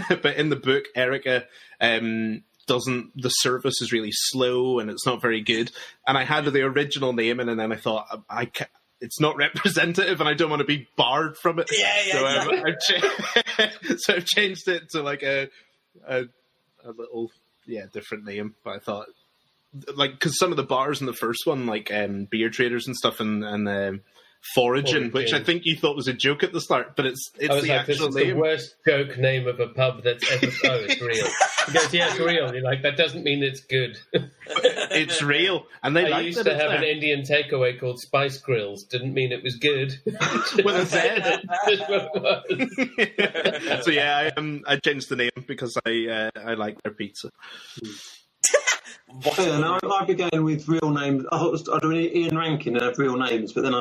But in the book, Erica doesn't. The service is really slow, and it's not very good. And I had the original name, and then I thought, it's not representative, and I don't want to be barred from it. So I've changed it to like a little different name. But I thought, like, because some of the bars in the first one, like beer traders and stuff, and Foraging, which I think you thought was a joke at the start, but it's the actual name. The worst joke name of a pub that's ever. Oh, it's real. He goes, yeah, it's real. You're like, that doesn't mean it's good. It's real, and I used to have an Indian takeaway called Spice Grills. Didn't mean it was good. With a Z. Just what it was. So yeah, I changed the name because I like their pizza. I began with real names. I thought I'd do Ian Rankin and have real names, but then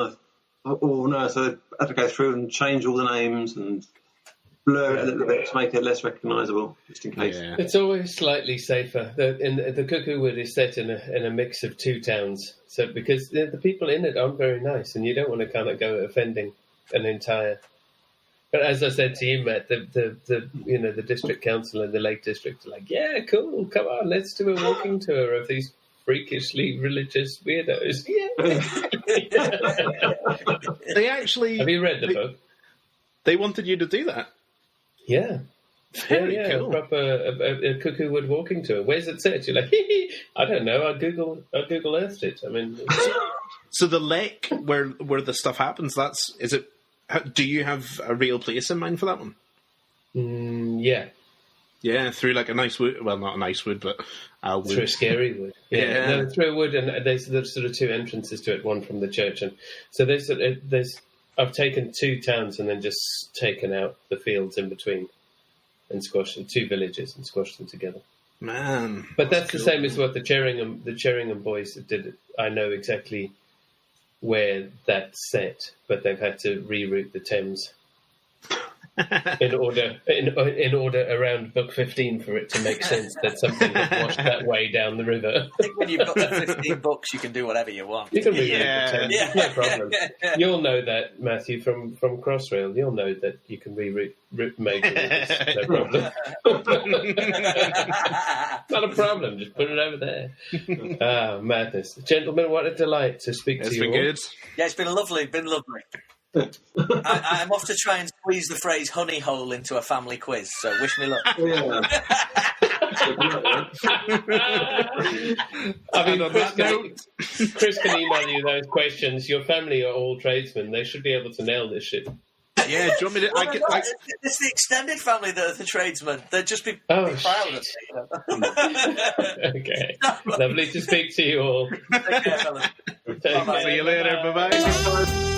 so I had to go through and change all the names and blur it a little bit to make it less recognisable, just in case. Yeah. It's always slightly safer. The Cuckoo Wood is set in a mix of two towns, so because the people in it aren't very nice, and you don't want to kind of go offending an entire. But as I said to you, Matt, the district council and the Lake District are like, yeah, cool, come on, let's do a walking tour of these freakishly religious weirdos. Yeah. They actually... Have you read the book? They wanted you to do that? Yeah. Very cool. A proper a Cuckoo Wood walking tour. Where's it set? You're like, I don't know, I Google Earthed it. I mean... So the lake where the stuff happens, is it... Do you have a real place in mind for that one? Yeah. Yeah, through like a nice wood. Well, not a nice wood, but a wood. Through a scary wood. Yeah. No, through a wood, and there's sort of two entrances to it, one from the church. And so I've taken two towns and then just taken out the fields in between and squashed them, two villages and squashed them together. Man. But that's the same as what the Cheringham boys did. I know exactly where that's set, but they've had to reroute the Thames in order around book 15 for it to make sense that something had washed that way down the river. I think when you've got the 15 books, you can do whatever you want. You can reroute the Thames, no problem. You'll know that, Matthew, from Crossrail. You'll know that you can reroute major rivers, no problem. Not a problem, just put it over there. Madness. Gentlemen, what a delight to speak to you. It's been good. Yeah, it's been lovely, I'm off to try and squeeze the phrase honey hole into a family quiz, so wish me luck. I mean, Chris can email you those questions. Your family are all tradesmen. They should be able to nail this shit. Yeah, do you want me to... It's the extended family that are the tradesmen. They'd just be proud of me. Okay. Lovely to speak to you all. Take care, fellas. See you later. Bye-bye.